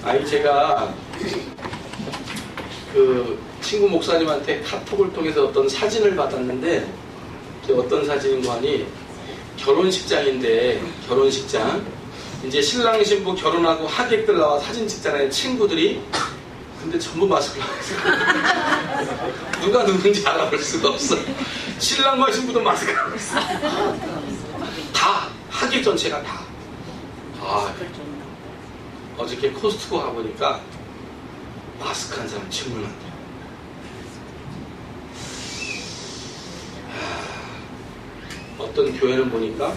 아니 제가 그 친구 목사님한테 카톡을 통해서 어떤 사진을 받았는데 어떤 사진인가 하니 결혼식장인데 결혼식장 이제 신랑 신부 결혼하고 하객들 나와 사진 찍잖아요. 친구들이. 근데 전부 마스크를 하고 있어요. 누가 누군지 알아볼 수가 없어. 신랑과 신부도 마스크를 하고 있어. 다 하객 전체가 다. 아, 어저께 코스트코 가보니까 마스크 한 사람 정말 많대요. 어떤 교회를 보니까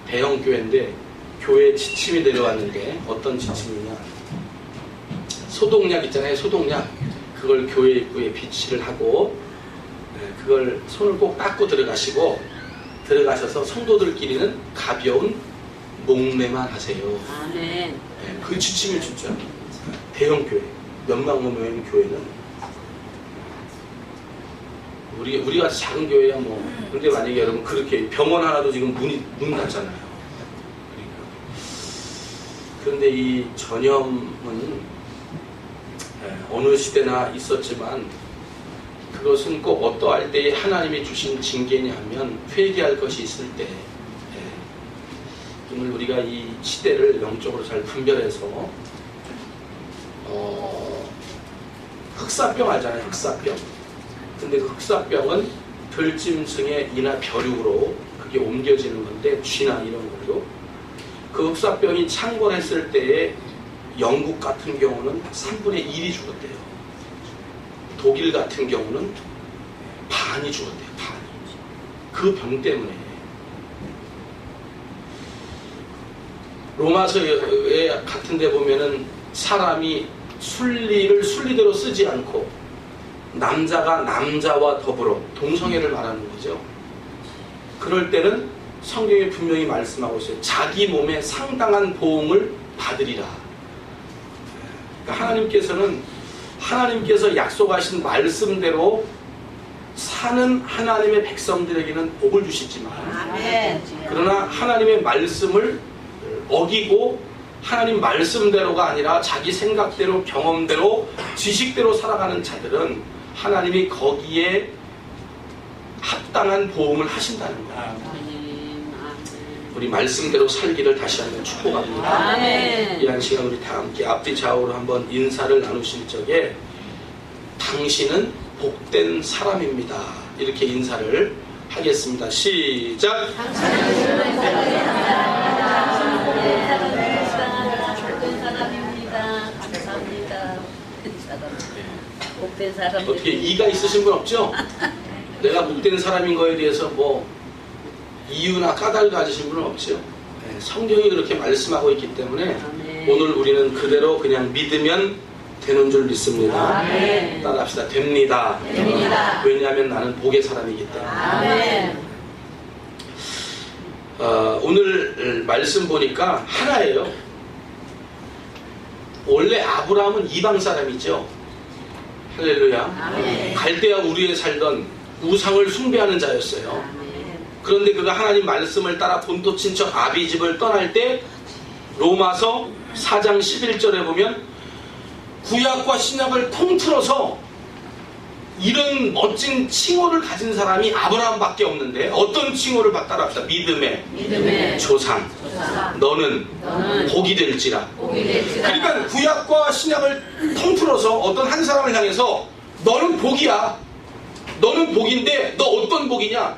대형 교회인데 교회에 지침이 내려왔는데 어떤 지침이냐, 소독약 있잖아요. 소독약 그걸 교회 입구에 비치를 하고 그걸 손을 꼭 닦고 들어가시고 들어가셔서 성도들끼리는 가벼운 목례만 하세요. 아멘. 그 지침이 진짜 대형 교회 몇만 모인 교회는 우리 같이 작은 교회야 뭐. 근데 만약에 여러분 그렇게 병원 하나도 지금 문 닫잖아요. 그러니까. 그런데 이 전염은 어느 시대나 있었지만 그것은 꼭 어떠할 때에 하나님이 주신 징계냐 하면 회개할 것이 있을 때 오늘 우리가 이 시대를 영적으로 잘 분별해서 흑사병 알잖아요. 흑사병. 근데 그 흑사병은 들짐승의 이나 벼룩으로 그게 옮겨지는 건데 쥐나 이런 걸로 그 흑사병이 창궐했을 때에 영국 같은 경우는 3분의 1이 죽었대요. 독일 같은 경우는 반이 죽었대요. 반이. 그 병 때문에. 로마서에 같은 데 보면은 사람이 순리를 순리대로 쓰지 않고 남자가 남자와 더불어 동성애를 말하는 거죠. 그럴 때는 성경에 분명히 말씀하고 있어요. 자기 몸에 상당한 보응을 받으리라. 그러니까 하나님께서 약속하신 말씀대로 사는 하나님의 백성들에게는 복을 주시지만 그러나 하나님의 말씀을 어기고 하나님 말씀대로가 아니라 자기 생각대로 경험대로 지식대로 살아가는 자들은 하나님이 거기에 합당한 보응을 하신다는 거예요. 우리 말씀대로 살기를 다시 한번 축복합니다. 이 한 시간 우리 다 함께 앞뒤 좌우로 한번 인사를 나누실 적에 당신은 복된 사람입니다. 이렇게 인사를 하겠습니다. 시작! 복된 사람. 어떻게 이가 있으신 분 없죠? 내가 복된 사람인 거에 대해서 뭐 이유나 까닭을 가지신 분은 없죠. 성경이 그렇게 말씀하고 있기 때문에 오늘 우리는 그대로 그냥 믿으면 되는 줄 믿습니다. 따라합시다. 됩니다. 왜냐하면 나는 복의 사람이기 때문에. 오늘 말씀 보니까 하나예요. 원래 아브라함은 이방 사람이죠. 할렐루야. 갈대아 우르에 살던 우상을 숭배하는 자였어요. 그런데 그가 하나님 말씀을 따라 본토 친척 아비집을 떠날 때 로마서 4장 11절에 보면 구약과 신약을 통틀어서 이런 멋진 칭호를 가진 사람이 아브라함밖에 없는데 어떤 칭호를 따라 합시다. 믿음의 조상. 너는 복이 될지라. 그러니까 구약과 신약을 통틀어서 어떤 한 사람을 향해서 너는 복이야. 너는 복인데 너 어떤 복이냐?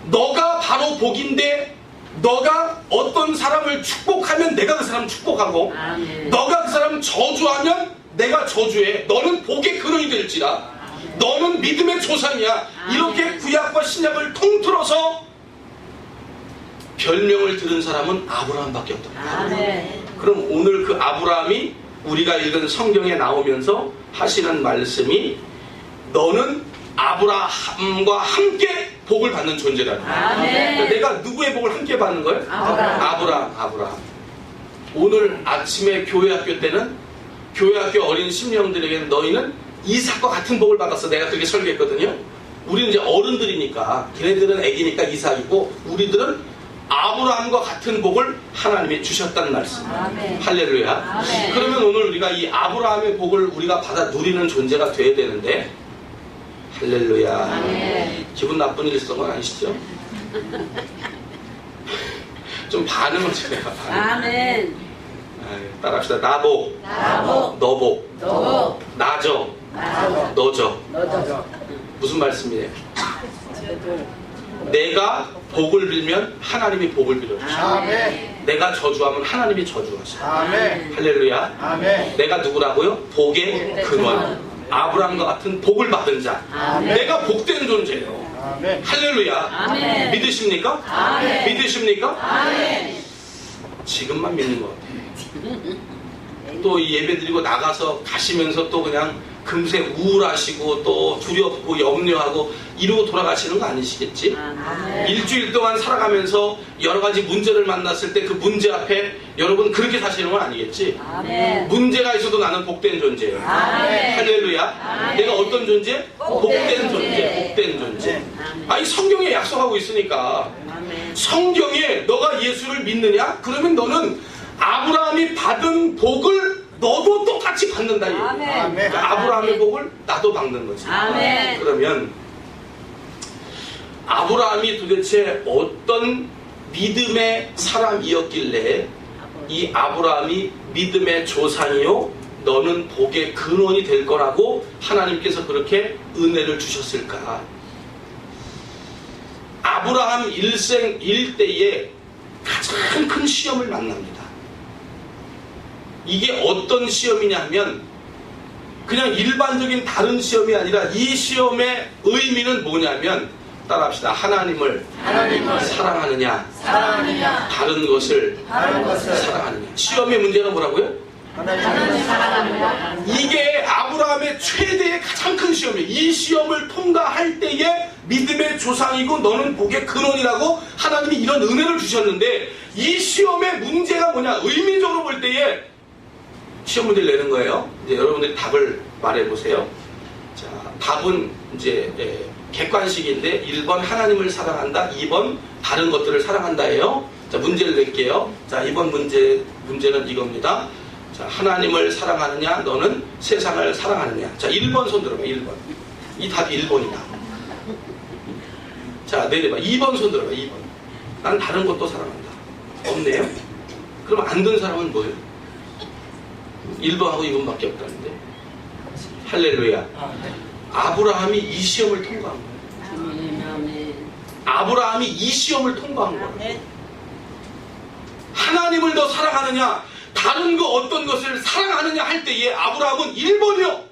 너가 바로 복인데 너가 어떤 사람을 축복하면 내가 그 사람 축복하고 너가 그 사람 저주하면 내가 저주해. 너는 복의 근원이 될지라. 너는 믿음의 조상이야. 이렇게 구약과 신약을 통틀어서 별명을 들은 사람은 아브라함밖에 없다. 그럼 오늘 그 아브라함이 우리가 읽은 성경에 나오면서 하시는 말씀이 너는 아브라함과 함께 복을 받는 존재다. 그러니까 내가 누구의 복을 함께 받는 거예요? 아브라함. 오늘 아침에 교회 학교 때는 교회 학교 어린 심령들에게는 너희는 이삭과 같은 복을 받았어. 내가 그렇게 설교했거든요. 우리는 이제 어른들이니까 걔네들은 애기니까 이삭이고 우리들은 아브라함과 같은 복을 하나님이 주셨다는 말씀. 아멘. 할렐루야. 아멘. 그러면 오늘 우리가 이 아브라함의 복을 우리가 받아 누리는 존재가 돼야 되는데, 할렐루야. 아멘. 기분 나쁜 일성은 아니시죠? 좀 반응을 좀 해봐. 아멘. 따라합시다. 나복, 나복, 너복, 너복, 나저, 나저, 너저. 너저. 무슨 말씀이에요? 내가 복을 빌면 하나님이 복을 빌어주셔. 아멘. 내가 저주하면 하나님이 저주하셔. 아멘. 할렐루야. 아멘. 내가 누구라고요? 복의 근원. 아브라함과 같은 복을 받은 자. 아멘. 내가 복된 존재예요. 아멘. 할렐루야. 아멘. 믿으십니까? 아멘. 믿으십니까? 아멘. 지금만 믿는 것 같아요. 또 이 예배 드리고 나가서 가시면서 또 그냥 금세 우울하시고 또 두렵고 염려하고 이러고 돌아가시는 거 아니시겠지? 아멘. 일주일 동안 살아가면서 여러 가지 문제를 만났을 때 그 문제 앞에 여러분 그렇게 사시는 건 아니겠지? 아멘. 문제가 있어도 나는 복된 존재예요. 아멘. 할렐루야. 아멘. 내가 어떤 존재? 복된 존재. 존재. 복된 존재. 아멘. 아니 성경에 약속하고 있으니까 아멘. 성경에 너가 예수를 믿느냐? 그러면 너는 아브라함이 받은 복을 너도 똑같이 받는다. 얘기예요. 아멘. 아멘. 그러니까 아브라함의 복을 나도 받는 거지. 아멘. 그러면 아브라함이 도대체 어떤 믿음의 사람이었길래 이 아브라함이 믿음의 조상이요 너는 복의 근원이 될 거라고 하나님께서 그렇게 은혜를 주셨을까? 아브라함 일생 일대에 가장 큰 시험을 만납니다. 이게 어떤 시험이냐 하면 그냥 일반적인 다른 시험이 아니라 이 시험의 의미는 뭐냐면 따라합시다. 하나님을 사랑하느냐 사랑하느냐. 다른 것을 다른 것을 사랑하느냐. 시험의 문제가 뭐라고요? 하나님을 사랑합니다. 이게 아브라함의 최대의 가장 큰 시험이에요. 이 시험을 통과할 때에 믿음의 조상이고 너는 복의 근원이라고 하나님이 이런 은혜를 주셨는데 이 시험의 문제가 뭐냐? 의미적으로 볼 때에 시험 문제를 내는 거예요. 이제 여러분들이 답을 말해보세요. 자, 답은 이제 객관식인데 1번 하나님을 사랑한다, 2번 다른 것들을 사랑한다예요. 자, 문제를 낼게요. 자, 이번 문제는 이겁니다. 자, 하나님을 사랑하느냐, 너는 세상을 사랑하느냐. 자, 1번 손 들어봐. 1번. 이 답이 1번이다. 자, 내려봐. 2번 손 들어봐. 2번. 난 다른 것도 사랑한다. 없네요. 그럼 안 된 사람은 뭐예요? 1번하고 2번밖에 없다는데. 할렐루야. 아브라함이 이 시험을 통과한 거예요. 아멘. 아브라함이 이 시험을 통과한 거예요. 하나님을 더 사랑하느냐, 다른 거 어떤 것을 사랑하느냐 할 때에 아브라함은 1번이요.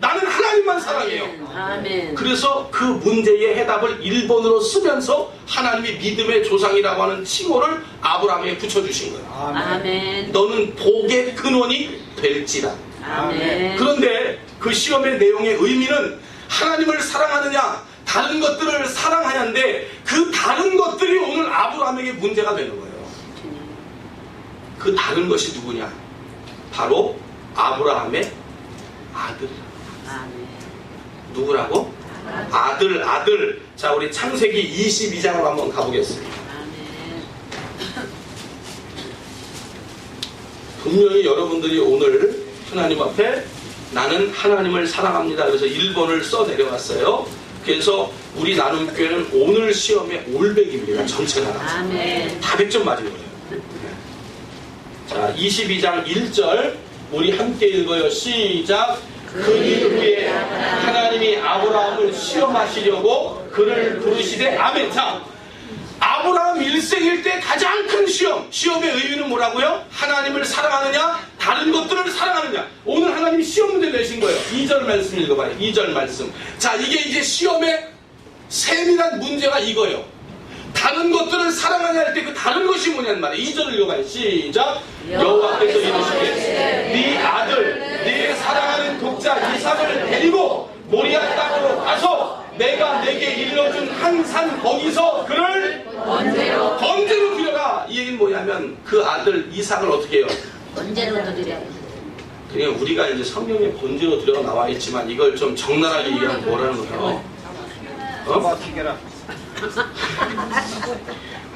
나는 하나님만 사랑해요. 아멘. 그래서 그 문제의 해답을 1번으로 쓰면서 하나님이 믿음의 조상이라고 하는 칭호를 아브라함에게 붙여주신 거예요. 아멘. 너는 복의 근원이 될지라. 아멘. 그런데 그 시험의 내용의 의미는 하나님을 사랑하느냐 다른 것들을 사랑하냐인데 그 다른 것들이 오늘 아브라함에게 문제가 되는 거예요. 그 다른 것이 누구냐? 바로 아브라함의 아들이라고. 아멘. 누구라고? 아들. 자, 우리 창세기 22장으로 한번 가보겠습니다. 아멘. 분명히 여러분들이 오늘 하나님 앞에 나는 하나님을 사랑합니다. 그래서 1번을 써 내려왔어요. 그래서 우리 나눔교회는 오늘 시험의 올백입니다. 전체가. 아멘. 다 100점 맞은 거예요. 자, 22장 1절 우리 함께 읽어요. 시작. 그 일 후에 하나님이 아브라함을 시험하시려고 그를 부르시되 아멘. 자, 아브라함 일생일 때 가장 큰 시험의 의미는 뭐라고요? 하나님을 사랑하느냐 다른 것들을 사랑하느냐. 오늘 하나님이 시험 문제 내신 거예요. 2절 말씀 읽어봐요. 2절 말씀. 자, 이게 이제 시험의 세밀한 문제가 이거예요. 다른 것들을 사랑하냐 할 때 그 다른 것이 뭐냐는 말이에요. 2절을 읽어봐요. 시작. 여호와께서 이르시되 네 아들 네 사랑하는 독자 이삭을 데리고 모리아 땅으로 가서 내가 내게 일러준 한 산 거기서 그를 번제로 드려라. 이 얘기는 뭐냐면 그 아들 이삭을 어떻게 해요? 번제로 드리라. 그냥 우리가 이제 성경에 번제로 드려가 나와 있지만 이걸 좀 적나라하게 얘기하면 뭐라는 거예요? 어? 튀겨라.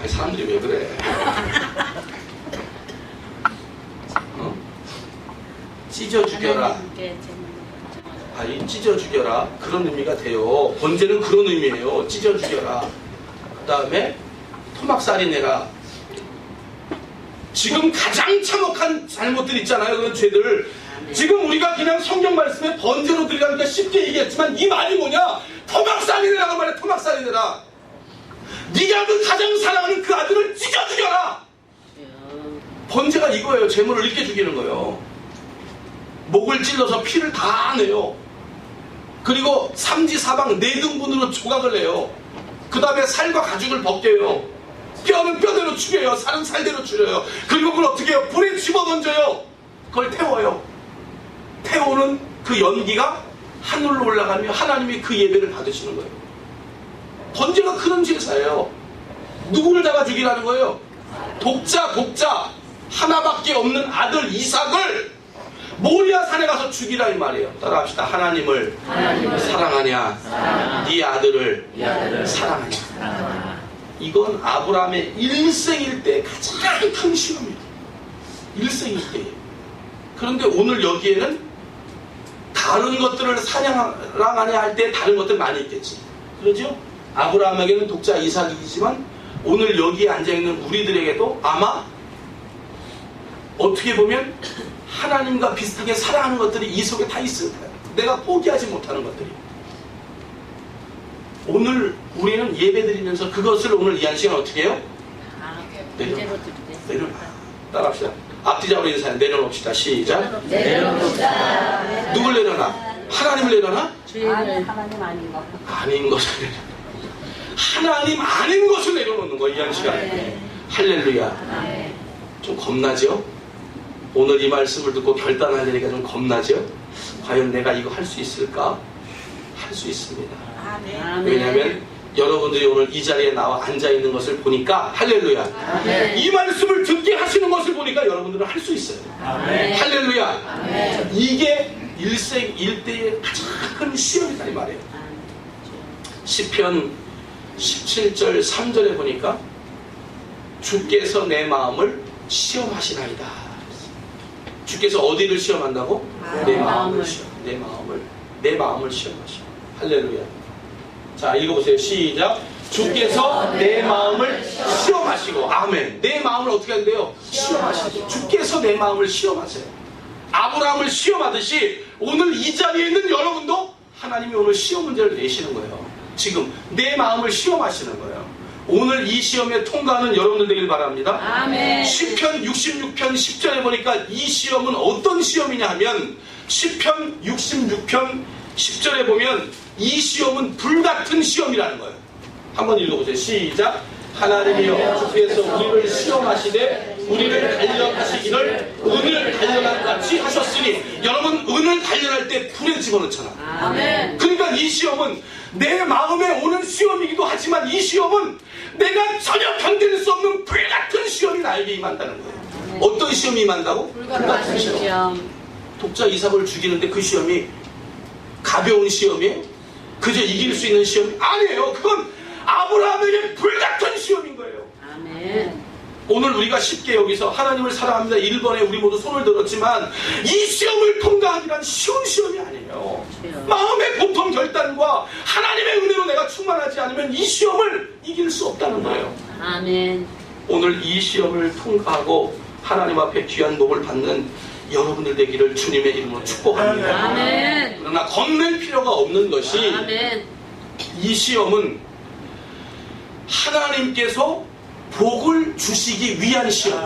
아니, 사람들이 왜 그래? 어? 찢어 죽여라. 아니, 찢어 죽여라. 그런 의미가 돼요. 번제는 그런 의미예요. 찢어 죽여라. 그 다음에 토막살이 내라. 지금 가장 참혹한 잘못들 있잖아요. 그런 죄들. 지금 우리가 그냥 성경 말씀에 번제로 드리라니까 쉽게 얘기했지만 이 말이 뭐냐? 토막살이 내라고 말해. 토막살이 내라. 네가 그 가장 사랑하는 그 아들을 찢어 죽여라. 번제가 이거예요. 재물을 잃게 죽이는 거예요. 목을 찔러서 피를 다 내요. 그리고 삼지사방 네 등분으로 조각을 내요. 그 다음에 살과 가죽을 벗겨요. 뼈는 뼈대로 죽여요. 살은 살대로 죽여요. 그리고 그걸 어떻게 해요? 불에 집어던져요. 그걸 태워요. 태우는 그 연기가 하늘로 올라가며 하나님이 그 예배를 받으시는 거예요. 번제가 그런 제사예요. 누구를 잡아 죽이라는 거예요? 독자 하나밖에 없는 아들 이삭을 모리아 산에 가서 죽이라 이 말이에요. 따라합시다. 하나님을 사랑하냐? 네 아들을 사랑하냐? 이건 아브라함의 일생일대 가장 큰 시험이에요. 일생일대. 그런데 오늘 여기에는 다른 것들을 사랑하냐 할 때 다른 것들 많이 있겠지. 그러죠? 아브라함에게는 독자 이삭이지만 오늘 여기에 앉아있는 우리들에게도 아마 어떻게 보면 하나님과 비슷하게 사랑하는 것들이 이 속에 다 있을 거예요. 내가 포기하지 못하는 것들이. 오늘 우리는 예배 드리면서 그것을 오늘 이 한 시간 어떻게 해요? 내려놔. 따라합시다. 앞뒤 잡으로 인사해. 내려놓읍시다. 시작. 내려놓자. 누굴 내려놔? 하나님을 내려놔? 하나님 아닌 것. 아닌 것을 내려놔. 하나님 아닌 것을 내려놓는 거야. 이 한 시간에. 할렐루야. 좀 겁나죠? 오늘 이 말씀을 듣고 결단하려니까 좀 겁나죠? 과연 내가 이거 할 수 있을까? 할 수 있습니다. 왜냐하면 여러분들이 오늘 이 자리에 나와 앉아있는 것을 보니까 할렐루야. 이 말씀을 듣게 하시는 것을 보니까 여러분들은 할 수 있어요. 할렐루야. 이게 일생일대의 가장 큰 시험이다 이 말이에요. 시편 17절 3절에 보니까 주께서 내 마음을 시험하시나이다. 주께서 어디를 시험한다고? 내 마음을 시험하시오. 할렐루야. 자, 읽어보세요. 시작. 주께서 내 마음을 시험하시고. 아멘. 내 마음을 어떻게 한대요? 시험하시고. 주께서 내 마음을 시험하세요. 아브라함을 시험하듯이 오늘 이 자리에 있는 여러분도 하나님이 오늘 시험 문제를 내시는 거예요. 지금 내 마음을 시험하시는 거예요. 오늘 이 시험에 통과하는 여러분들 되길 바랍니다. 아멘. 시편 66편 10절에 보니까 이 시험은 어떤 시험이냐 하면 시편 66편 10절에 보면 이 시험은 불같은 시험이라는 거예요. 한번 읽어보세요. 시작. 하나님이여 주께서 우리를 시험하시되 우리를 단련하시기를 은을 단련한 같이 하셨으니. 여러분 은을 단련할 때 불에 집어넣잖아. 아멘. 그러니까 이 시험은 내 마음에 오는 시험이기도 하지만 이 시험은 내가 전혀 견딜 수 없는 불같은 시험이 나에게 임한다는 거예요. 어떤 시험이 임한다고? 불같은 시험. 독자 이삭을 죽이는데 그 시험이 가벼운 시험이에요? 그저 이길 수 있는 시험이 아니에요. 그건 아브라함에게 불같은 시험인 거예요. 아멘. 오늘 우리가 쉽게 여기서 하나님을 사랑합니다 1번에 우리 모두 손을 들었지만 이 시험을 통과하기란 쉬운 시험이 아니에요. 마음의 보통 결단과 하나님의 은혜로 내가 충만하지 않으면 이 시험을 이길 수 없다는 거예요. 아멘. 오늘 이 시험을 통과하고 하나님 앞에 귀한 복을 받는 여러분들 되기를 주님의 이름으로 축복합니다. 아멘. 그러나 겁낼 필요가 없는 것이 아멘. 이 시험은 하나님께서 복을 주시기 위한 시험.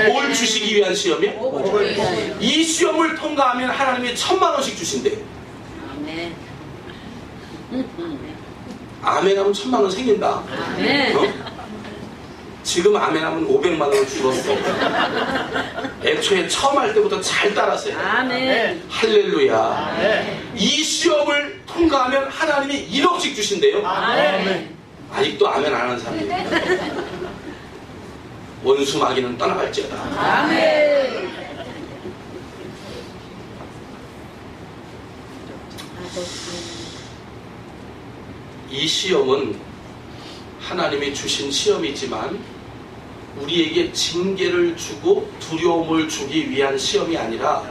뭘 주시기 위한 시험이에요? 이 시험을 통과하면 하나님이 1000만원씩 주신대요. 아멘. 아멘하면 1000만원 생긴다. 아멘. 어? 지금 아멘하면 500만원을 줄었어. 애초에 처음 할 때부터 잘 따랐어요. 아멘. 할렐루야. 이 시험을 통과하면 하나님이 1억씩 주신대요. 아멘. 아직도 아멘 안 하는 사람이 있어요. 원수 마귀는 떠나갈지어다. 아멘. 이 시험은 하나님이 주신 시험이지만 우리에게 징계를 주고 두려움을 주기 위한 시험이 아니라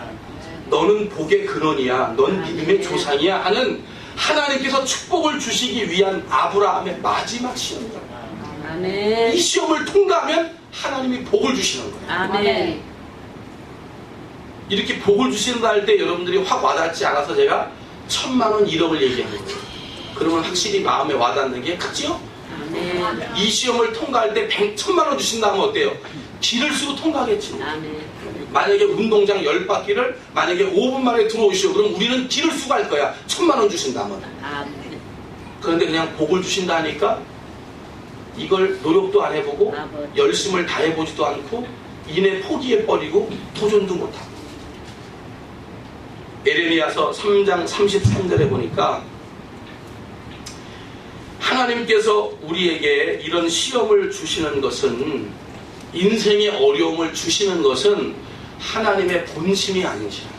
너는 복의 근원이야, 넌 믿음의 조상이야 하는 하나님께서 축복을 주시기 위한 아브라함의 마지막 시험이다. 아멘. 이 시험을 통과하면 하나님이 복을 주시는 거예요. 아멘. 이렇게 복을 주신다 할 때 여러분들이 확 와닿지 않아서 제가 1,000,000원, 1억을 얘기하는 거예요. 그러면 확실히 마음에 와닿는 게 크지요? 아멘. 이 시험을 통과할 때 100,000,000원 주신다면 어때요? 길을 쓰고 통과하겠지. 아멘. 만약에 운동장 10바퀴를 만약에 5분 만에 들어오시오. 그럼 우리는 길을 쓰고 할 거야. 1,000,000원 주신다면. 아멘. 그런데 그냥 복을 주신다 하니까 이걸 노력도 안 해보고 열심을 다해보지도 않고 이내 포기해버리고 도전도 못하고. 에레미야서 3장 33절에 보니까 하나님께서 우리에게 이런 시험을 주시는 것은, 인생의 어려움을 주시는 것은 하나님의 본심이 아니시라.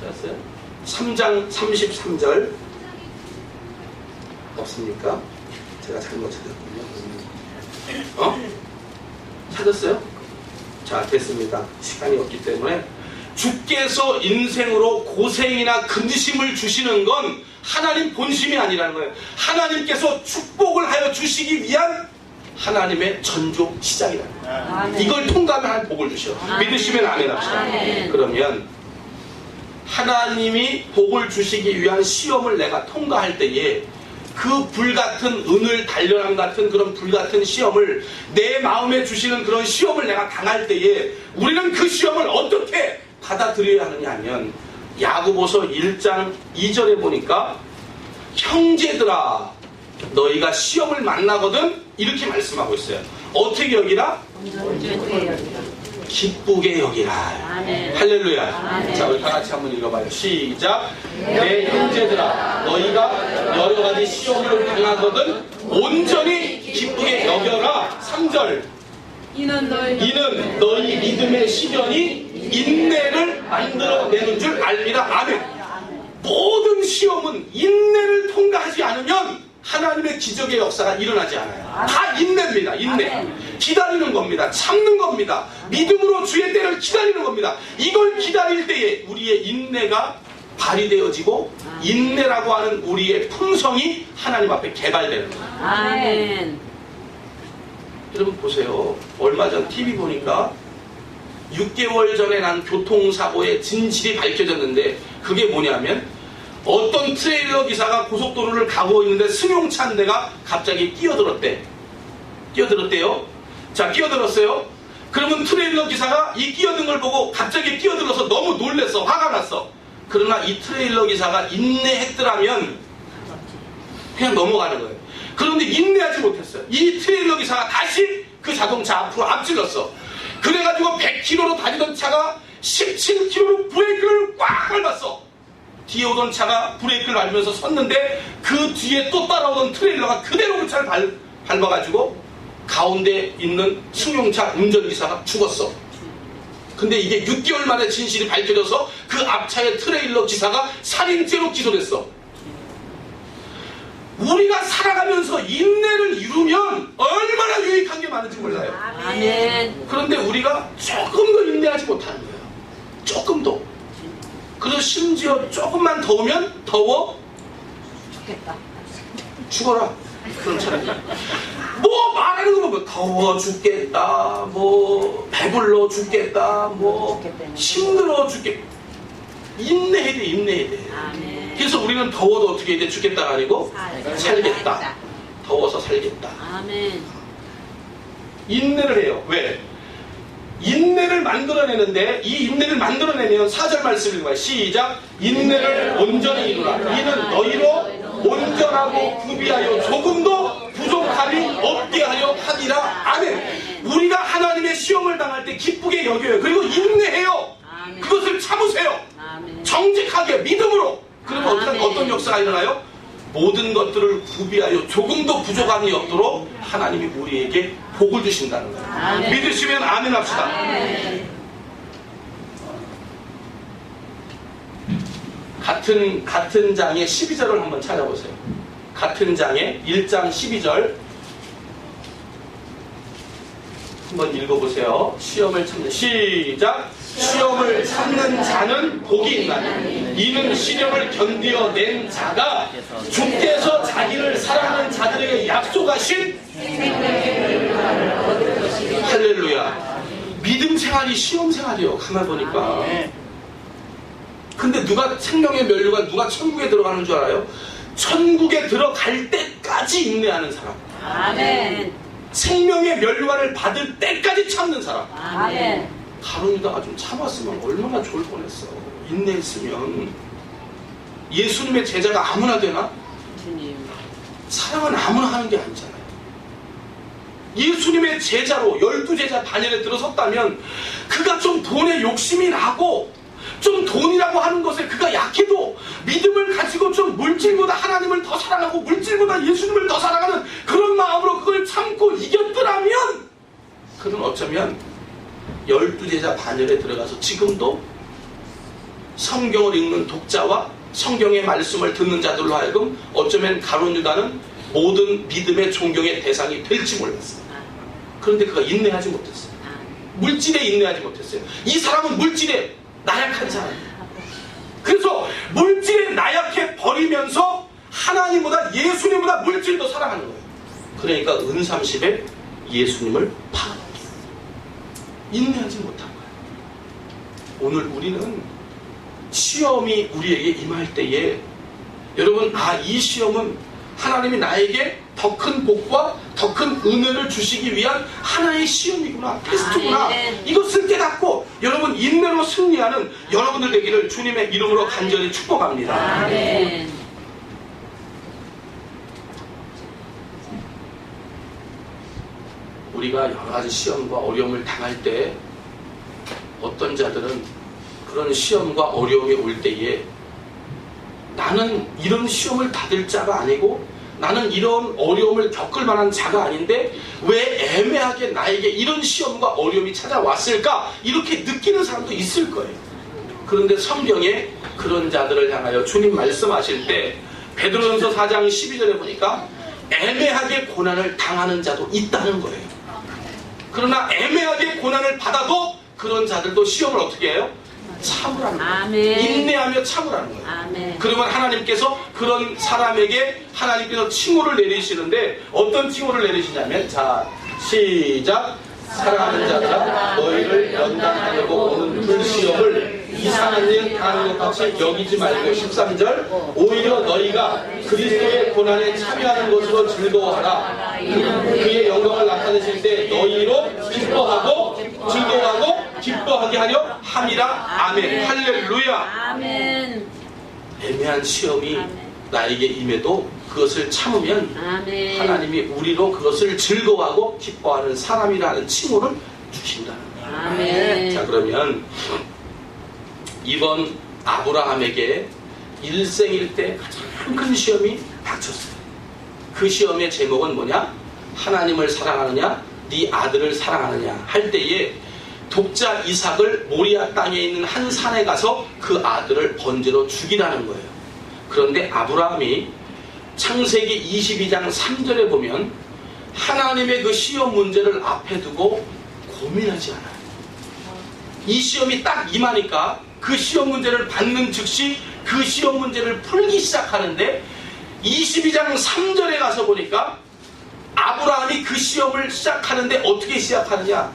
찾았어요? 3장 33절 없습니까? 제가 잘못 찾았군요. 찾았어요? 자, 됐습니다. 시간이 없기 때문에. 주께서 인생으로 고생이나 근심을 주시는 건 하나님 본심이 아니라는 거예요. 하나님께서 축복을 하여 주시기 위한 하나님의 전조 시작이라는 거예요. 아멘. 이걸 통과하면 하나님 복을 주셔. 아멘. 믿으시면 아멘 합시다. 아멘. 그러면 하나님이 복을 주시기 위한 시험을 내가 통과할 때에 그 불같은 은을 단련함 같은 그런 불같은 시험을, 내 마음에 주시는 그런 시험을 내가 당할 때에 우리는 그 시험을 어떻게 받아들여야 하느냐 하면, 야고보서 1장 2절에 보니까 형제들아 너희가 시험을 만나거든 이렇게 말씀하고 있어요. 어떻게 여기라? 기쁘게 여기라. 아멘. 할렐루야. 아멘. 자, 우리 다 같이 한번 읽어봐요. 시작. 내 형제들아 너희가 여러 가지 시험을 당하거든 온전히 기쁘게 여겨라. 3절. 이는 너희 믿음의 시련이 인내를 만들어내는 줄 알리라. 아멘. 모든 시험은 인내를 통과하지 않으면 하나님의 기적의 역사가 일어나지 않아요. 다 인내입니다. 인내. 기다리는 겁니다. 참는 겁니다. 믿음으로 주의 때를 기다리는 겁니다. 이걸 기다릴 때에 우리의 인내가 발휘되어지고 인내라고 하는 우리의 품성이 하나님 앞에 개발되는 거예요. 아멘. 여러분 보세요. 얼마 전 TV 보니까 6개월 전에 난 교통사고의 진실이 밝혀졌는데, 그게 뭐냐면 어떤 트레일러 기사가 고속도로를 가고 있는데 승용차 한 대가 갑자기 끼어들었대요. 자, 끼어들었어요. 그러면 트레일러 기사가 이 끼어든 걸 보고 갑자기 끼어들어서 너무 놀랬어. 화가 났어. 그러나 이 트레일러 기사가 인내했더라면 그냥 넘어가는 거예요. 그런데 인내하지 못했어요. 이 트레일러 기사가 다시 그 자동차 앞으로 앞질렀어. 그래가지고 100km로 다니던 차가 17km로 브레이크를 꽉 밟았어. 뒤에 오던 차가 브레이크를 밟으면서 섰는데 그 뒤에 또 따라오던 트레일러가 그대로 그 차를 밟아가지고 가운데 있는 승용차 운전기사가 죽었어. 근데 이게 6개월 만에 진실이 밝혀져서 그 앞차의 트레일러 기사가 살인죄로 기소됐어. 우리가 살아가면서 인내를 이루면 얼마나 유익한 게 많은지 몰라요. 아멘. 그런데 우리가 조금 더 인내하지 못하는 거예요. 조금 더. 그래서 심지어 조금만 더우면 더워 죽어라. 그런 차라리 뭐 말하는 거 보면 더워 죽겠다, 뭐 배불러 죽겠다, 뭐 힘들어 죽겠다. 인내해야 돼. 인내해야 돼. 아멘. 그래서 우리는 더워도 어떻게 해야 돼? 죽겠다가 아니고 살겠다. 더워서 살겠다. 아멘. 인내를 해요. 왜? 인내를 만들어내는데, 이 인내를 만들어내면 4절 말씀을 읽어요. 시작. 인내를 온전히 이루라. 이는 너희로 온전하고 구비하여 조금도 부족함이 없게 하려 하니라. 아멘. 우리가 하나님의 시험을 당할 때 기쁘게 여겨요. 그리고 인내해요. 아멘. 그것을 참으세요. 아멘. 정직하게 믿음으로. 그러면 아멘. 어떤 역사가 일어나요? 모든 것들을 구비하여 조금도 부족함이 없도록 하나님이 우리에게 복을 주신다는 거예요. 아멘. 믿으시면 아멘 합시다. 아멘. 같은 장의 12절을 한번 찾아보세요. 같은 장에 1장 12절 한번 읽어보세요. 시험을 참는 시작. 시험을 참는 자는 복이 있나니 이는 시련을 견디어낸 자가 주께서 자기를 사랑하는 자들에게 약속하신 할렐루야. 믿음 생활이 시험 생활이요. 가만 보니까. 근데 누가 생명의 면류관 누가 천국에 들어가는 줄 알아요? 천국에 들어갈 때까지 인내하는 사람. 아멘. 생명의 면류관을 받을 때까지 참는 사람. 아멘. 가론유다가 좀 참았으면 얼마나 좋을 뻔했어. 인내했으면. 예수님의 제자가 아무나 되나? 주님. 사랑은 아무나 하는 게 아니잖아요. 예수님의 제자로 12제자 반열에 들어섰다면 그가 좀 돈에 욕심이 나고 좀 돈이라고 하는 것에 그가 약해도 믿음을 가지고 좀 물질보다 하나님을 더 사랑하고 물질보다 예수님을 더 사랑하는 그런 마음으로 그걸 참고 이겼더라면 그는 어쩌면 12제자 반열에 들어가서 지금도 성경을 읽는 독자와 성경의 말씀을 듣는 자들로 하여금 어쩌면 가룟유다는 모든 믿음의 존경의 대상이 될지 몰랐어요. 그런데 그가 인내하지 못했어요. 물질에 인내하지 못했어요. 이 사람은 물질에 나약한 사람이에요. 그래서 물질에 나약해 버리면서 하나님보다 예수님보다 물질을 더 사랑하는 거예요. 그러니까 은30에 예수님을 팔아먹었어요. 인내하지 못한 거예요. 오늘 우리는 시험이 우리에게 임할 때에 여러분 이 시험은 하나님이 나에게 더 큰 복과 더 큰 은혜를 주시기 위한 하나의 시험이구나, 테스트구나. 이것을 깨닫고 여러분 인내로 승리하는 여러분들 되기를 주님의 이름으로 간절히 축복합니다. 아멘. 우리가 여러 가지 시험과 어려움을 당할 때 어떤 자들은 그런 시험과 어려움이 올 때에 나는 이런 시험을 받을 자가 아니고 나는 이런 어려움을 겪을 만한 자가 아닌데 왜 애매하게 나에게 이런 시험과 어려움이 찾아왔을까? 이렇게 느끼는 사람도 있을 거예요. 그런데 성경에 그런 자들을 향하여 주님 말씀하실 때 베드로전서 4장 12절에 보니까 애매하게 고난을 당하는 자도 있다는 거예요. 그러나 애매하게 고난을 받아도 그런 자들도 시험을 어떻게 해요? 참으라는 거예요. 아멘. 인내하며 참으라는 거예요. 아멘. 그러면 하나님께서 그런 사람에게 하나님께서 칭호를 내리시는데 어떤 칭호를 내리시냐면 자 시작. 사랑하는 자들아 너희를 연단하려고 오는 불시험을 이상한 일 당하는 것 같이 여기지 말고 13절 오히려 너희가 그리스도의 고난에 참여하는 것으로 즐거워하라. 그의 영광을 나타내실 때 너희로 기뻐하고 즐거워하고 기뻐하게 하려 함이라. 아멘. 할렐루야. 아멘. 애매한 시험이 아멘. 나에게 임해도 그것을 참으면 아멘. 하나님이 우리로 그것을 즐거워하고 기뻐하는 사람이라는 칭호를 주신다는 거예요. 아멘. 자, 그러면 이번 아브라함에게 일생일 때 가장 큰 시험이 닥쳤어요. 그 시험의 제목은 뭐냐? 하나님을 사랑하느냐 네 아들을 사랑하느냐 할 때에 독자 이삭을 모리아 땅에 있는 한 산에 가서 그 아들을 번제로 죽이라는 거예요. 그런데 아브라함이 창세기 22장 3절에 보면 하나님의 그 시험 문제를 앞에 두고 고민하지 않아요. 이 시험이 딱 임하니까 그 시험 문제를 받는 즉시 그 시험 문제를 풀기 시작하는데 22장 3절에 가서 보니까 아브라함이 그 시험을 시작하는데 어떻게 시작하느냐?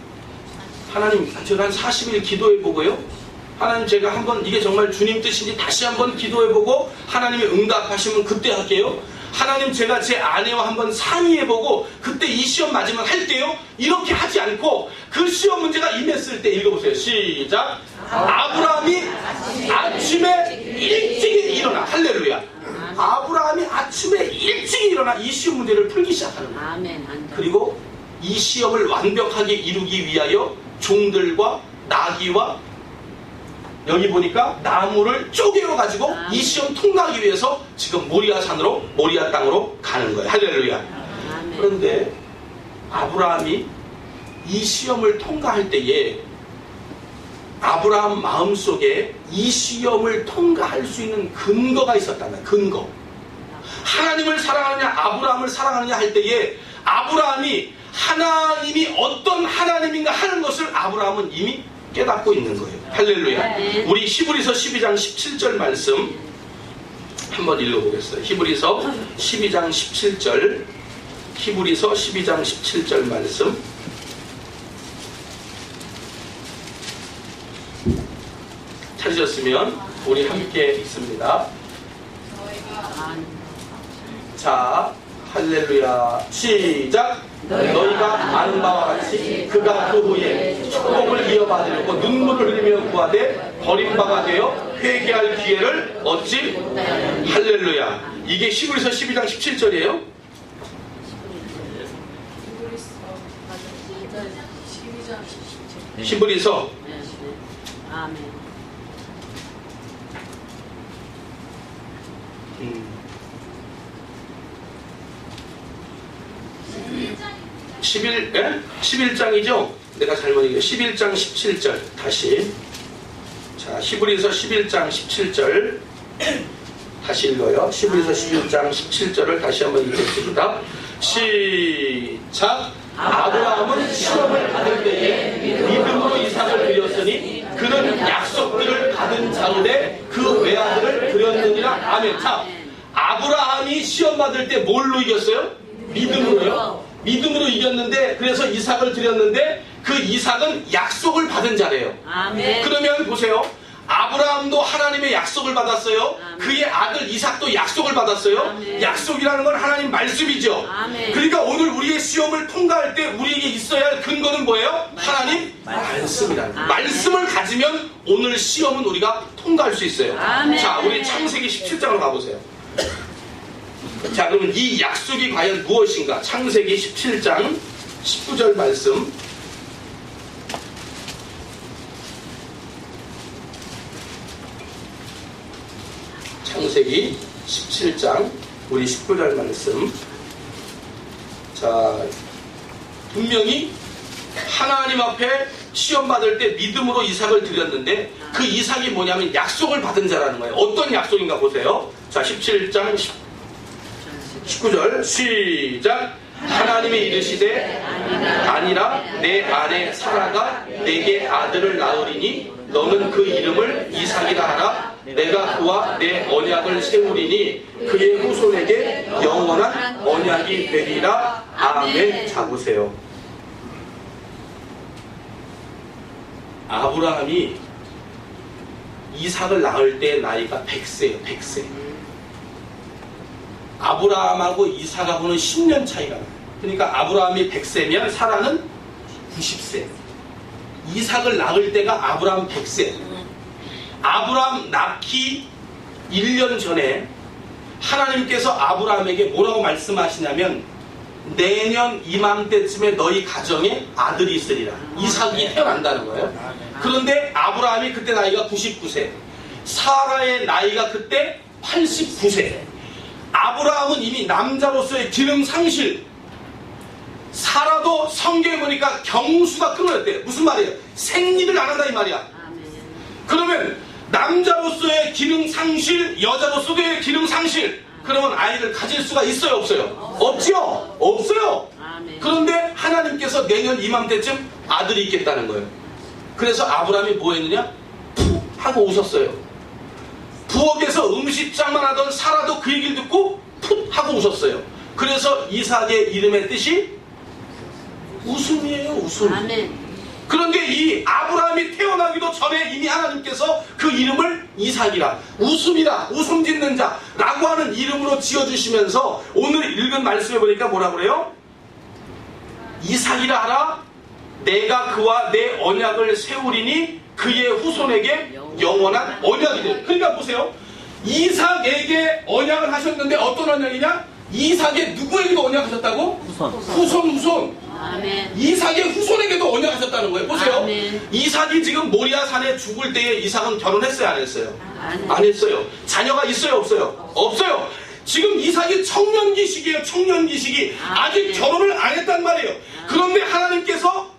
하나님, 제가 한 40일 기도해보고요. 하나님, 제가 한번 이게 정말 주님 뜻인지 다시 한번 기도해보고 하나님이 응답하시면 그때 할게요. 하나님, 제가 제 아내와 한번 상의해보고 그때 이 시험 맞으면 할게요. 이렇게 하지 않고 그 시험 문제가 임했을 때 읽어보세요. 시작. 아브라함이 아침에 일찍 일어나. 할렐루야. 아브라함이 아침에 일찍 일어나 이 시험 문제를 풀기 시작하는 거예요. 아멘. 그리고 이 시험을 완벽하게 이루기 위하여 종들과 나귀와 여기 보니까 나무를 쪼개어 가지고 이 시험 통과하기 위해서 지금 모리아 산으로 모리아 땅으로 가는 거예요. 할렐루야. 아멘. 그런데 아브라함이 이 시험을 통과할 때에 아브라함 마음속에 이 시험을 통과할 수 있는 근거가 있었다는 근거. 하나님을 사랑하느냐 아브라함을 사랑하느냐 할 때에 아브라함이 하나님이 어떤 하나님인가 하는 것을 아브라함은 이미 깨닫고 있는 거예요. 할렐루야. 우리 히브리서 12장 17절 말씀 한번 읽어보겠어요. 히브리서 12장 17절, 히브리서 12장 17절 말씀 찾으셨으면 우리 함께 읽습니다. 자, 할렐루야. 시작. 너희가 아는 바와 같이 그가 그 후에 축복을 이어받으려고 눈물을 흘리며 구하되 버림바가 되어 회개할 기회를 얻지. 할렐루야. 이게 히브리서 12장 17절이에요. 히브리서 아멘. 11장이죠? 내가 잘못 얘기해. 11장 17절 다시. 자, 히브리서 11장 17절 다시 읽어요. 히브리서 11장 17절을 다시 한번 읽겠습니다. 시작. 아브라함은 시험을 받을 때에 믿음으로 이삭을 드렸으니 그는 약속들을 받은 자로되 그 외아들을 드렸느니라. 아멘. 자, 아브라함이 시험 받을 때 뭘로 이겼어요? 믿음으로요. 믿음으로 이겼는데, 그래서 이삭을 드렸는데 그 이삭은 약속을 받은 자래요. 아멘. 그러면 보세요. 아브라함도 하나님의 약속을 받았어요. 아멘. 그의 아들 이삭도 약속을 받았어요. 아멘. 약속이라는 건 하나님 말씀이죠. 아멘. 그러니까 오늘 우리의 시험을 통과할 때 우리에게 있어야 할 근거는 뭐예요? 하나님 말씀이라는 거예요. 말씀을 가지면 오늘 시험은 우리가 통과할 수 있어요. 아멘. 자, 우리 창세기 17장으로 가보세요. 자, 그러면 이 약속이 과연 무엇인가? 창세기 17장 19절 말씀. 창세기 17장 우리 19절 말씀. 자, 분명히 하나님 앞에 시험 받을 때 믿음으로 이삭을 드렸는데 그 이삭이 뭐냐면 약속을 받은 자라는 거예요. 어떤 약속인가 보세요. 자, 17장 19절 시작. 하나님이 이르시되 아니라 내 아내 사라가 내게 아들을 낳으리니 너는 그 이름을 이삭이라 하라. 내가 그와 내 언약을 세우리니 그의 후손에게 영원한 언약이 되리라. 아멘. 자, 보세요. 아브라함이 이삭을 낳을 때 나이가 100세예요. 100세. 아브라함하고 이삭하고는 10년 차이가 나요. 그러니까 아브라함이 100세면 사라는 90세. 이삭을 낳을 때가 아브라함 100세. 아브라함 낳기 1년 전에 하나님께서 아브라함에게 뭐라고 말씀하시냐면 내년 이맘때쯤에 너희 가정에 아들이 있으리라. 이삭이 태어난다는 거예요. 그런데 아브라함이 그때 나이가 99세, 사라의 나이가 그때 89세. 아브라함은 이미 남자로서의 기능 상실. 사라도 성경에 보니까 경수가 끊어졌대. 무슨 말이에요? 생리를 안 한다 이 말이야. 그러면 남자로서의 기능 상실, 여자로서의 기능 상실. 그러면 아이를 가질 수가 있어요, 없어요? 없죠? 없어요. 그런데 하나님께서 내년 이맘때쯤 아들이 있겠다는 거예요. 그래서 아브라함이 뭐 했느냐? 푹 하고 웃었어요. 부엌에서 음식장만 하던 사라도 그 얘기를 듣고 푹 하고 웃었어요. 그래서 이삭의 이름의 뜻이 웃음이에요, 웃음. 아멘. 그런데 이 아브라함이 태어나기도 전에 이미 하나님께서 그 이름을 이삭이라, 웃음이라, 웃음 짓는 자라고 하는 이름으로 지어주시면서 오늘 읽은 말씀에 보니까 뭐라 그래요? 이삭이라 하라. 내가 그와 내 언약을 세우리니 그의 후손에게 영원한 언약이 돼. 그러니까 보세요. 이삭에게 언약을 하셨는데 어떤 언약이냐? 이삭의 누구에게도 언약하셨다고? 후손. 아멘. 이삭의 후손에게도 언약하셨다는 거예요. 보세요. 아멘. 이삭이 지금 모리아 산에 죽을 때에 이삭은 결혼했어요, 안 했어요? 안 했어요. 자녀가 있어요, 없어요? 없어요. 지금 이삭이 청년기 시기예요, 청년기 시기. 아직 결혼을 안 했단 말이에요. 그런데 하나님께서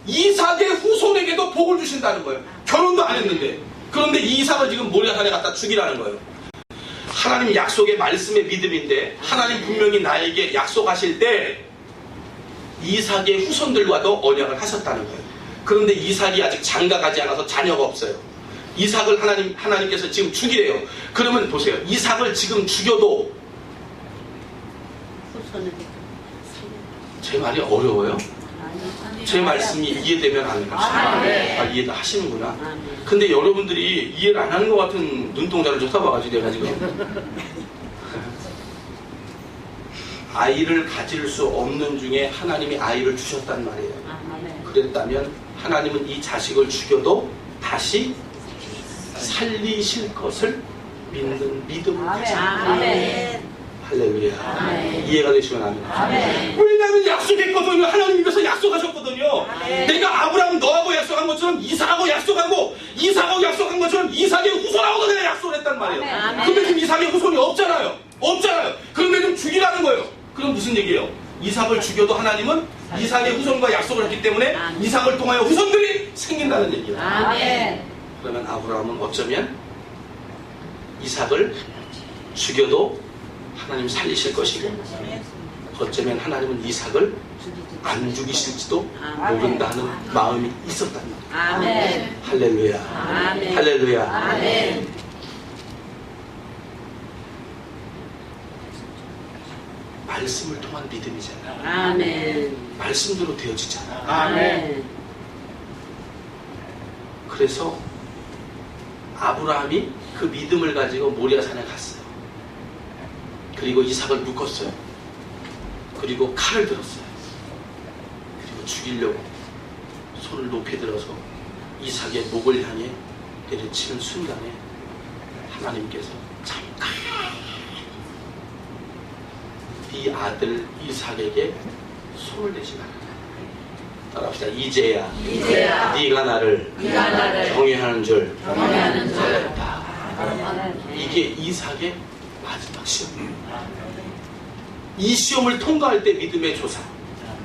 이삭의 후손에게도 복을 주신다는 거예요. 결혼도 안 했는데. 그런데 이 이삭을 지금 모리아 산에 갖다 죽이라는 거예요. 하나님 약속의 말씀의 믿음인데 하나님 분명히 나에게 약속하실 때 이삭의 후손들과도 언약을 하셨다는 거예요. 그런데 이삭이 아직 장가가지 않아서 자녀가 없어요. 이삭을 하나님께서 지금 죽이래요. 그러면 보세요. 이삭을 지금 죽여도 제 말이 어려워요? 제 말씀이 이해되면 안 됩니다. 이해도 하시는구나. 근데 여러분들이 이해를 안 하는 것 같은 눈동자를 쳐다봐가지고 내가 지금 아이를 가질 수 없는 중에 하나님이 아이를 주셨단 말이에요. 그랬다면 하나님은 이 자식을 죽여도 다시 살리실 것을 믿는 믿음을 가지고 할렐루야. 이해가 되시면 아멘. 왜냐하면 약속했거든요. 하나님께서 약속하셨거든요. 내가 아브라함 너하고 약속한 것처럼 이삭하고 약속하고 이삭하고 약속한 것처럼 이삭의 후손하고도 내가 약속을 했단 말이에요. 근데 지금 이삭의 후손이 없잖아요. 그런데 좀 죽이라는 거예요. 그럼 무슨 얘기예요? 이삭을 죽여도 하나님은 이삭의 후손과 약속을 했기 때문에 이삭을 통하여 후손들이 생긴다는 얘기예요. 그러면 아브라함은 어쩌면 이삭을 죽여도 하나님 살리실 것이고 어쩌면 하나님은 이삭을 안 죽이실지도 모른다는 마음이 있었단 말이에요. 할렐루야. 할렐루야. 말씀을 통한 믿음이잖아요. 말씀대로 되어지잖아요. 그래서 아브라함이 그 믿음을 가지고 모리아산에 갔어요. 그리고 이삭을 묶었어요. 그리고 칼을 들었어요. 그리고 죽이려고 손을 높이 들어서 이삭의 목을 향해 내리치는 순간에 하나님께서 잠깐 네 아들 이삭에게 손을 대지 말아라. 따라합시다. 이제야 네가 나를 경외하는 줄 알았다. 이게 이삭의 마지막 시험이에요. 이 시험을 통과할 때 믿음의 조사.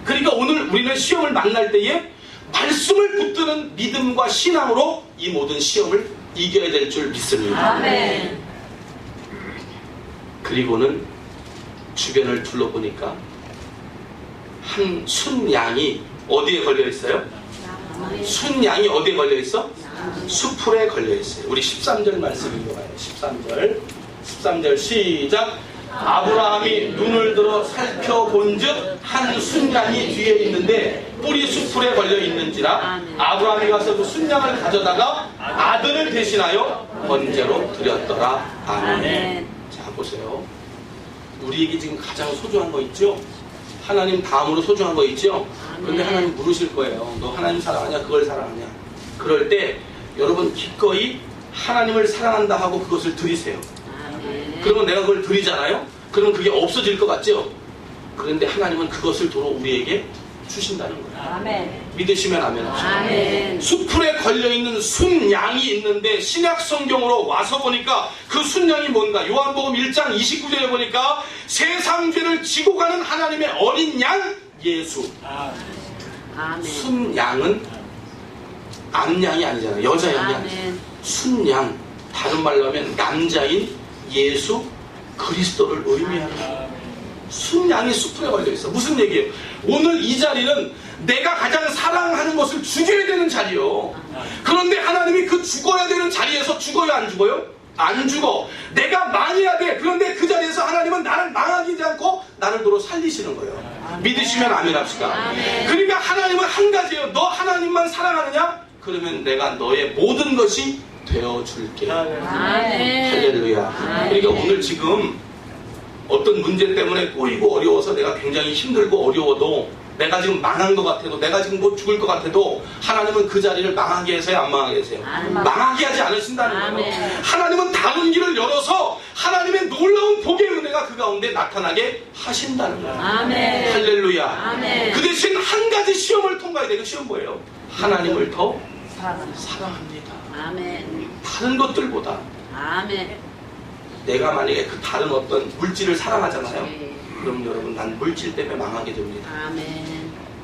그러니까 오늘 우리는 시험을 만날 때에 말씀을 붙드는 믿음과 신앙으로 이 모든 시험을 이겨야 될 줄 믿습니다. 그리고는 주변을 둘러보니까 한 순양이 어디에 걸려있어요? 순양이 어디에 걸려있어? 수풀에 걸려있어요. 우리 13절 말씀 읽어봐요. 13절 시작. 아브라함이 눈을 들어 살펴본즉 한 순양이 뒤에 있는데 뿔이 수풀에 걸려있는지라 아브라함이 가서 그 순양을 가져다가 아들을 대신하여 번제로 드렸더라. 아멘. 자 보세요. 우리에게 지금 가장 소중한 거 있죠? 하나님 다음으로 소중한 거 있죠? 그런데 하나님 물으실 거예요. 너 하나님 사랑하냐? 그걸 사랑하냐? 그럴 때 여러분 기꺼이 하나님을 사랑한다 하고 그것을 드리세요. 그러면 내가 그걸 드리잖아요? 그러면 그게 없어질 것 같죠? 그런데 하나님은 그것을 도로 우리에게 주신다는 거예요. 믿으시면 아멘 합시다. 수풀에 걸려있는 순양이 있는데 신약 성경으로 와서 보니까 그 순양이 뭔가? 요한복음 1장 29절에 보니까 세상 죄를 지고 가는 하나님의 어린 양 예수. 순양은 암양이 아니잖아요. 여자 양이 아니잖아요. 순양, 다른 말로 하면 남자인 예수 그리스도를 의미하는 순양이 수풀에 걸려있어. 무슨 얘기예요? 오늘 이 자리는 내가 가장 사랑하는 것을 죽여야 되는 자리요. 그런데 하나님이 그 죽어야 되는 자리에서 죽어요? 안 죽어요? 안 죽어. 내가 망해야 돼. 그런데 그 자리에서 하나님은 나를 망하지 않고 나를 도로 살리시는 거예요. 믿으시면 아멘 합시다. 그러니까 하나님은 한 가지예요. 너 하나님만 사랑하느냐? 그러면 내가 너의 모든 것이 되어줄게. 할렐루야. 그러니까 오늘 지금 어떤 문제 때문에 꼬이고 어려워서 내가 굉장히 힘들고 어려워도 내가 지금 망한 것 같아도 내가 지금 못 죽을 것 같아도 하나님은 그 자리를 망하게 해서요? 안 망하게 해서요? 망하게 하지 않으신다는 거예요. 하나님은 다른 길을 열어서 하나님의 놀라운 복의 은혜가 그 가운데 나타나게 하신다는 거예요. 할렐루야. 그 대신 한 가지 시험을 통과해야 돼요. 그 시험 뭐예요? 하나님을 더 사랑합니다. 다른 것들보다 내가 만약에 그 다른 어떤 물질을 사랑하잖아요. 그럼 여러분 난 물질 때문에 망하게 됩니다.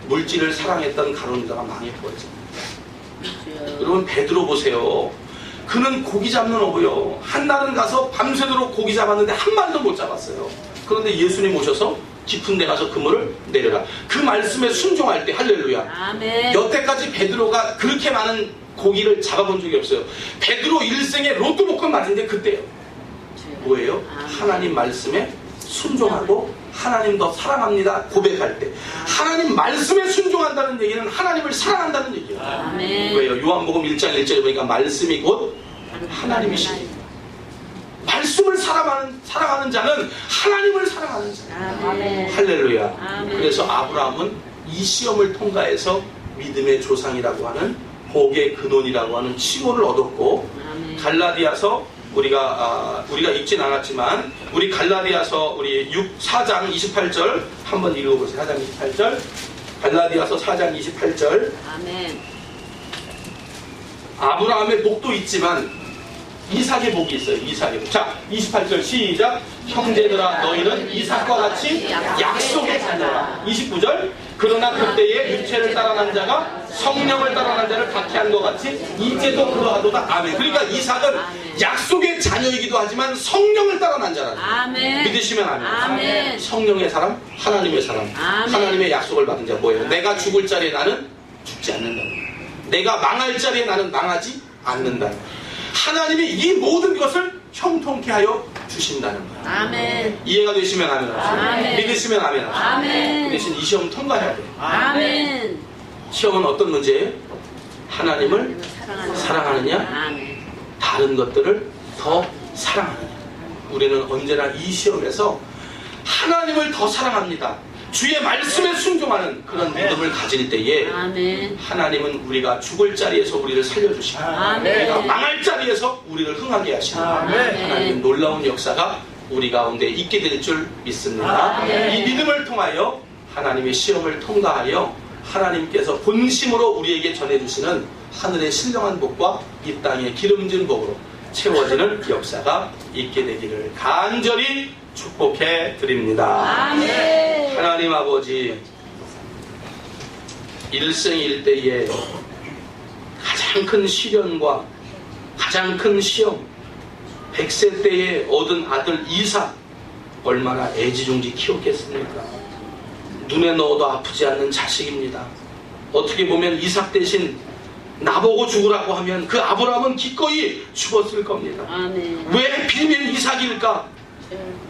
물질을 사랑했던 가룟유다가 망해버렸습니다. 여러분 베드로 보세요. 그는 고기 잡는 어부요. 한날은 가서 밤새도록 고기 잡았는데 한 마리도 못 잡았어요. 그런데 예수님 오셔서 깊은 데 가서 그물을 내려라. 그 말씀에 순종할 때 할렐루야. 아멘. 여태까지 베드로가 그렇게 많은 고기를 잡아본 적이 없어요. 베드로 일생에 로또 복권 맞은 게 그때예요. 뭐예요? 하나님 말씀에 순종하고 하나님 더 사랑합니다 고백할 때. 하나님 말씀에 순종한다는 얘기는 하나님을 사랑한다는 얘기예요. 아멘. 왜요? 요한복음 1장 1절에 보니까 말씀이 곧 하나님이시니 말씀을 사랑하는 자는 하나님을 사랑하는 자예요. 아멘. 할렐루야. 아멘. 그래서 아브라함은 이 시험을 통과해서 믿음의 조상이라고 하는 복의 근원이라고 하는 칭호를 얻었고, 아멘. 갈라디아서 우리가 읽진 않았지만 우리 갈라디아서 우리 4장 28절 한번 읽어보세요. 4장 28절 갈라디아서 4장 28절. 아멘. 아브라함의 복도 있지만 이삭의 복이 있어요. 이삭의 복. 자, 28절 시작. 형제들아 너희는 이삭과 같이 약속의 자녀라. 29절 그러나 그때에 육체를 따라난 자가 성령을 따라난 자를 박해한 것 같이 이제도 그러하도다. 아멘. 그러니까 이삭은 약속의 자녀이기도 하지만 성령을 따라난 자라는 거예요. 아멘. 믿으시면 아멘. 아멘. 성령의 사람, 하나님의 사람. 아멘. 하나님의 약속을 받은 자 뭐예요? 내가 죽을 자리에 나는 죽지 않는다. 내가 망할 자리에 나는 망하지 않는다. 하나님이 이 모든 것을 형통케 하여 주신다는 거예요. 아멘. 이해가 되시면 아멘 하세요. 아멘. 믿으시면 아멘 하세요. 아멘. 그 대신 이 시험 통과해야 돼요. 아멘. 시험은 어떤 문제예요? 하나님을 사랑하느냐, 아멘. 다른 것들을 더 사랑하느냐. 우리는 언제나 이 시험에서 하나님을 더 사랑합니다. 주의 말씀에 순종하는 그런 믿음을 가질 때에 아멘. 하나님은 우리가 죽을 자리에서 우리를 살려주시고 아멘. 우리가 망할 자리에서 우리를 흥하게 하시고 아멘. 하나님은 놀라운 역사가 우리 가운데 있게 될 줄 믿습니다. 아멘. 이 믿음을 통하여 하나님의 시험을 통과하여 하나님께서 본심으로 우리에게 전해주시는 하늘의 신령한 복과 이 땅의 기름진 복으로 채워지는 역사가 있게 되기를 간절히 축복해 드립니다. 아멘. 하나님 아버지, 일생일대의 가장 큰 시련과 가장 큰 시험, 100세 때에 얻은 아들 이삭 얼마나 애지중지 키웠겠습니까? 눈에 넣어도 아프지 않는 자식입니다. 어떻게 보면 이삭 대신 나보고 죽으라고 하면 그 아브라함은 기꺼이 죽었을 겁니다. 아멘. 왜 빌면 이삭일까?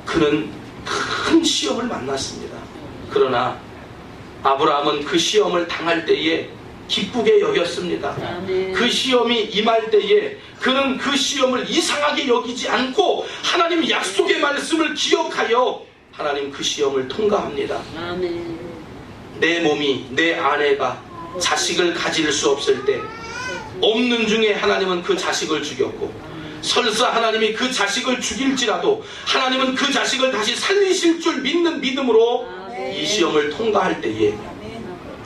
그는 큰 시험을 만났습니다. 그러나 아브라함은 그 시험을 당할 때에 기쁘게 여겼습니다. 아멘. 그 시험이 임할 때에 그는 그 시험을 이상하게 여기지 않고 하나님 약속의 말씀을 기억하여 하나님 그 시험을 통과합니다. 아멘. 내 몸이, 내 아내가 자식을 가질 수 없을 때 없는 중에 하나님은 그 자식을 죽였고, 설사 하나님이 그 자식을 죽일지라도 하나님은 그 자식을 다시 살리실 줄 믿는 믿음으로 이 시험을 통과할 때에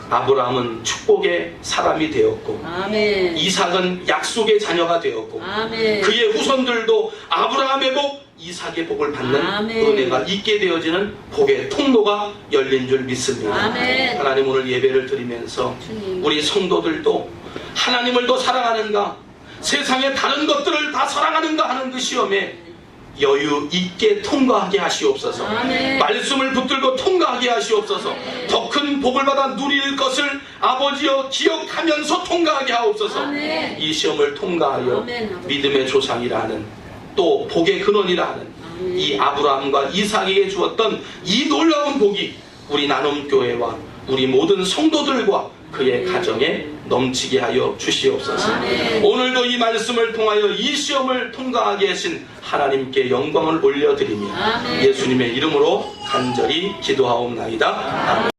아브라함은 축복의 사람이 되었고, 아멘. 이삭은 약속의 자녀가 되었고, 아멘. 그의 후손들도 아브라함의 복, 이삭의 복을 받는 아멘. 은혜가 있게 되어지는 복의 통로가 열린 줄 믿습니다. 아멘. 하나님, 오늘 예배를 드리면서 주님. 우리 성도들도 하나님을 더 사랑하는가, 세상의 다른 것들을 다 사랑하는가 하는 그 시험에 여유 있게 통과하게 하시옵소서. 아멘. 말씀을 붙들고 통과하게 하시옵소서. 더 큰 복을 받아 누릴 것을 아버지여 기억하면서 통과하게 하옵소서. 아멘. 이 시험을 통과하여 아멘. 믿음의 조상이라 하는, 또 복의 근원이라 하는 아멘. 이 아브라함과 이삭에게 주었던 이 놀라운 복이 우리 나눔교회와 우리 모든 성도들과 그의 가정에 넘치게 하여 주시옵소서. 아멘. 오늘도 이 말씀을 통하여 이 시험을 통과하게 하신 하나님께 영광을 올려드리며 아멘. 예수님의 이름으로 간절히 기도하옵나이다. 아멘.